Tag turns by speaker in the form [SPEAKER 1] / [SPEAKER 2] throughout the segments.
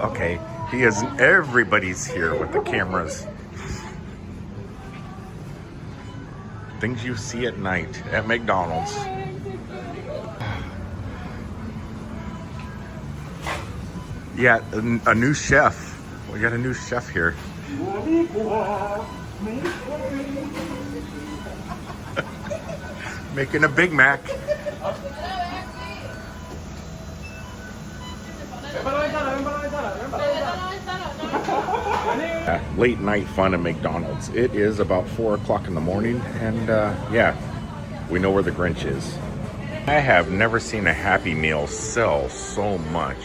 [SPEAKER 1] Okay, he is. Everybody's here with the cameras. Things you see at night at McDonald's. Yeah, a new chef. We got a new chef here. Making a Big Mac. Late night fun at McDonald's. It is about 4 o'clock in the morning, and yeah, we know where the Grinch is. I have never seen a Happy Meal sell so much.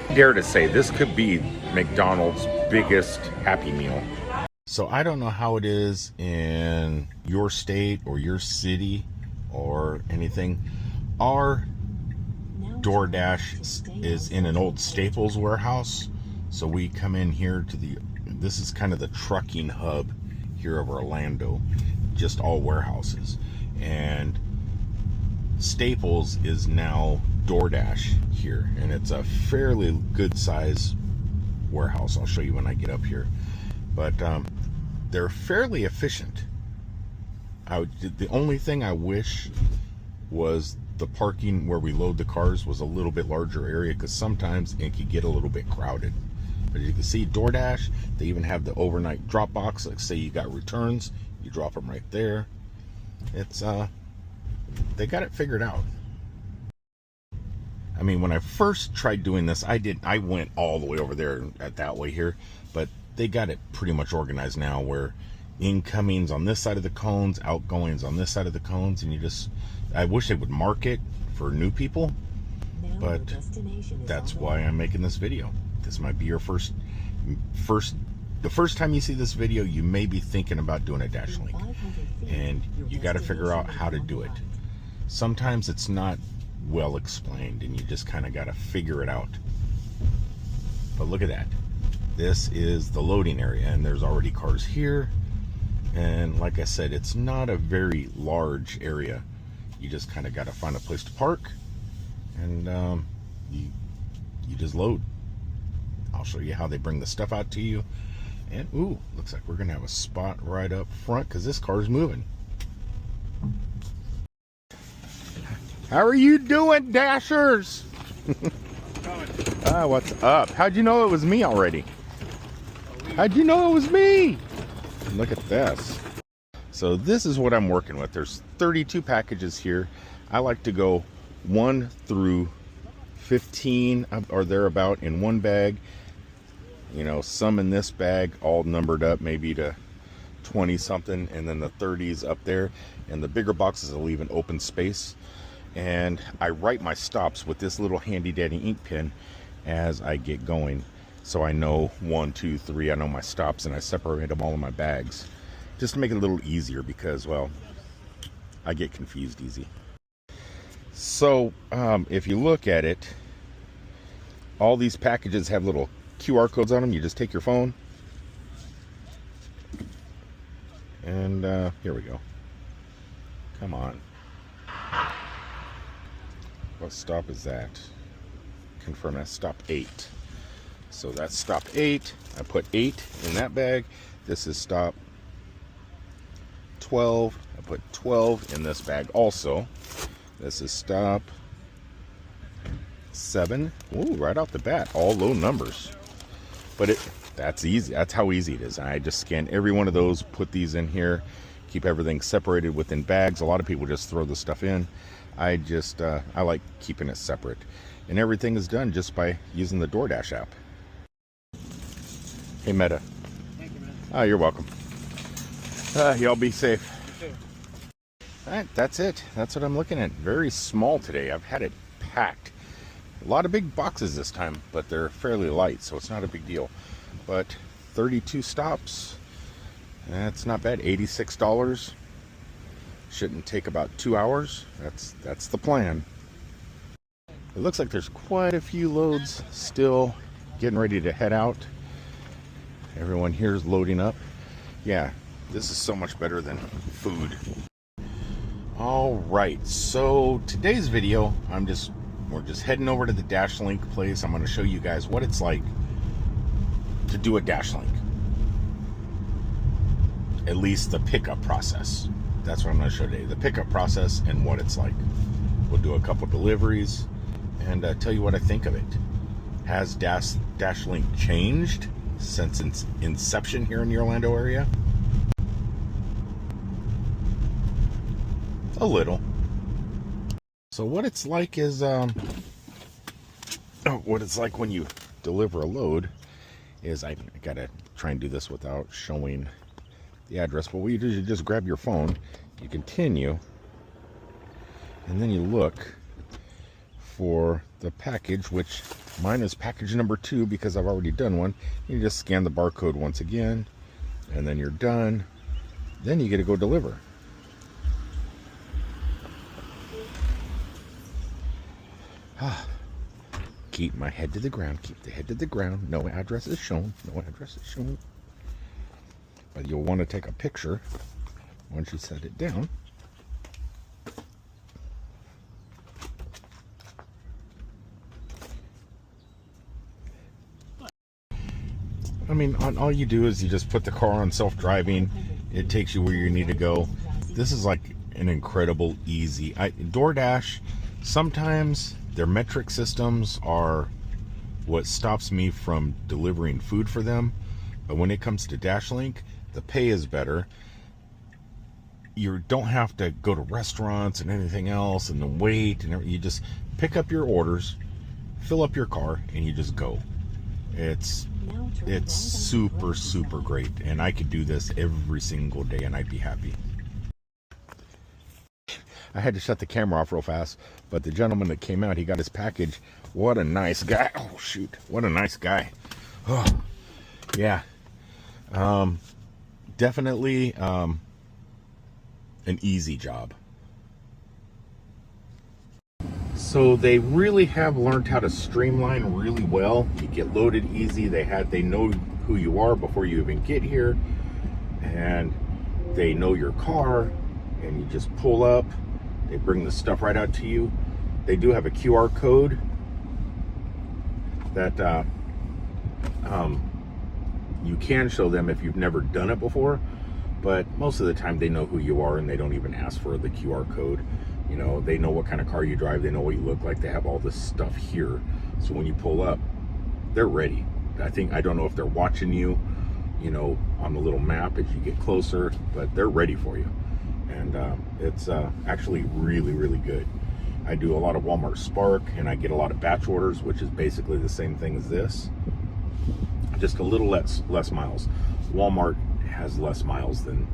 [SPEAKER 1] I dare to say this could be McDonald's biggest Happy Meal. So I don't know how it is in your state or your city or anything. Our DoorDash is in an old Staples warehouse. So we come in here to this is kind of the trucking hub here of Orlando, just all warehouses. And Staples is now DoorDash here, and it's a fairly good size warehouse. I'll show you when I get up here. But they're fairly efficient. The only thing I wish was the parking where we load the cars was a little bit larger area, because sometimes it could get a little bit crowded. But as you can see, DoorDash, they even have the overnight drop box. Like say you got returns, you drop them right there. It's they got it figured out. I mean, when I first tried doing this, I went all the way over there at that way here, but they got it pretty much organized now where incomings on this side of the cones, outgoings on this side of the cones, and I wish they would mark it for new people, but that's why I'm making this video. This might be your the first time you see this video, you may be thinking about doing a DashLink, and you got to figure out how to do it. Sometimes it's not well explained, and you just kind of got to figure it out. But look at that. This is the loading area, and there's already cars here. And like I said, it's not a very large area. You just kind of got to find a place to park, and you just load. I'll show you how they bring the stuff out to you. And ooh, looks like we're gonna have a spot right up front because this car's moving. How are you doing, Dashers? What's up? How'd you know it was me already? How'd you know it was me? Look at this. So this is what I'm working with. There's 32 packages here. I like to go 1 through 15 or thereabout in one bag. You know, some in this bag all numbered up maybe to 20 something, and then the 30s up there, and the bigger boxes will leave an open space. And I write my stops with this little handy dandy ink pen as I get going, so I know 1, 2, 3. I know my stops, and I separate them all in my bags just to make it a little easier, because well, I get confused easy. So if you look at it, all these packages have little QR codes on them. You just take your phone, and here we go. Come on. What stop is that? Confirm that's stop 8. So that's stop 8. I put 8 in that bag. This is stop 12. I put 12 in this bag also. This is stop 7. Ooh, right off the bat, all low numbers. But that's easy. That's how easy it is. I just scan every one of those, put these in here, keep everything separated within bags. A lot of people just throw the stuff in. I like keeping it separate. And everything is done just by using the DoorDash app. Hey, Meta.
[SPEAKER 2] Thank you, man.
[SPEAKER 1] Oh, you're welcome. Y'all be safe.
[SPEAKER 2] You too.
[SPEAKER 1] All right, that's it. That's what I'm looking at. Very small today. I've had it packed. A lot of big boxes this time, but they're fairly light, so it's not a big deal. But 32 stops. That's not bad. $86. Shouldn't take about 2 hours. That's the plan. It looks like there's quite a few loads still getting ready to head out. Everyone here is loading up. Yeah, this is so much better than food. All right, so today's video, I'm just We're just heading over to the DashLink place. I'm going to show you guys what it's like to do a DashLink. At least the pickup process. That's what I'm going to show today. The pickup process and what it's like. We'll do a couple deliveries and tell you what I think of it. Has DashLink changed since its inception here in the Orlando area? A little. So what it's like is what it's like when you deliver a load is I gotta try and do this without showing the address, but what you do is you just grab your phone, you continue, and then you look for the package, which mine is package number 2 because I've already done one. You just scan the barcode once again, and then you're done. Then you get to go deliver. Keep my head to the ground. Keep the head to the ground. No address is shown. No address is shown. But you'll want to take a picture once you set it down. I mean, all you do is you just put the car on self-driving. It takes you where you need to go. This is like an incredible easy. DoorDash, sometimes their metric systems are what stops me from delivering food for them. But when it comes to DashLink, the pay is better. You don't have to go to restaurants and anything else and then wait and everything. You just pick up your orders, fill up your car, and you just go. It's super great, and I could do this every single day and I'd be happy. I had to shut the camera off real fast, but the gentleman that came out, he got his package. What a nice guy. Oh shoot, what a nice guy. Oh yeah. Definitely an easy job. So they really have learned how to streamline really well. You get loaded easy. They know who you are before you even get here, and they know your car, and you just pull up. They bring the stuff right out to you. They do have a QR code that you can show them if you've never done it before, but most of the time they know who you are and they don't even ask for the QR code. You know, they know what kind of car you drive, they know what you look like, they have all this stuff here. So when you pull up, they're ready. I don't know if they're watching you, you know, on the little map as you get closer, but they're ready for you. And it's actually really good. I do a lot of Walmart Spark, and I get a lot of batch orders, which is basically the same thing as this, just a little less miles. Walmart has less miles than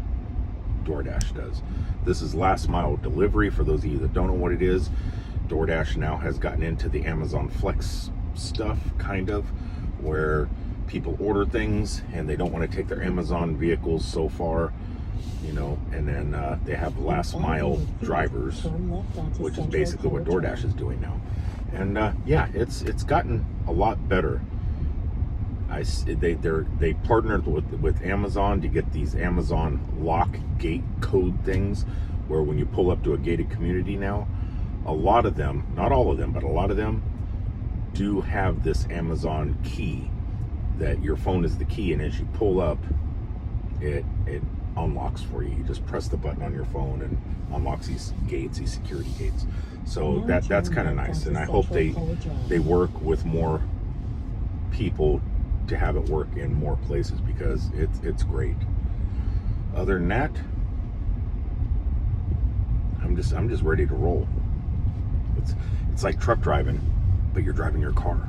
[SPEAKER 1] DoorDash does. This is last mile delivery. For those of you that don't know what it is, DoorDash now has gotten into the Amazon Flex stuff, kind of, where people order things and they don't want to take their Amazon vehicles so far, you know, and then they have last mile drivers, which is basically what DoorDash is doing now. And yeah, it's gotten a lot better. They partnered with Amazon to get these Amazon lock gate code things, where when you pull up to a gated community now, a lot of them, not all of them, but a lot of them do have this Amazon key, that your phone is the key, and as you pull up, it unlocks for you. You just press the button on your phone and unlocks these gates, these security gates. So that's kind of nice, and I hope they work with more people to have it work in more places, because it's great. Other than that, I'm just ready to roll. It's like truck driving, but you're driving your car.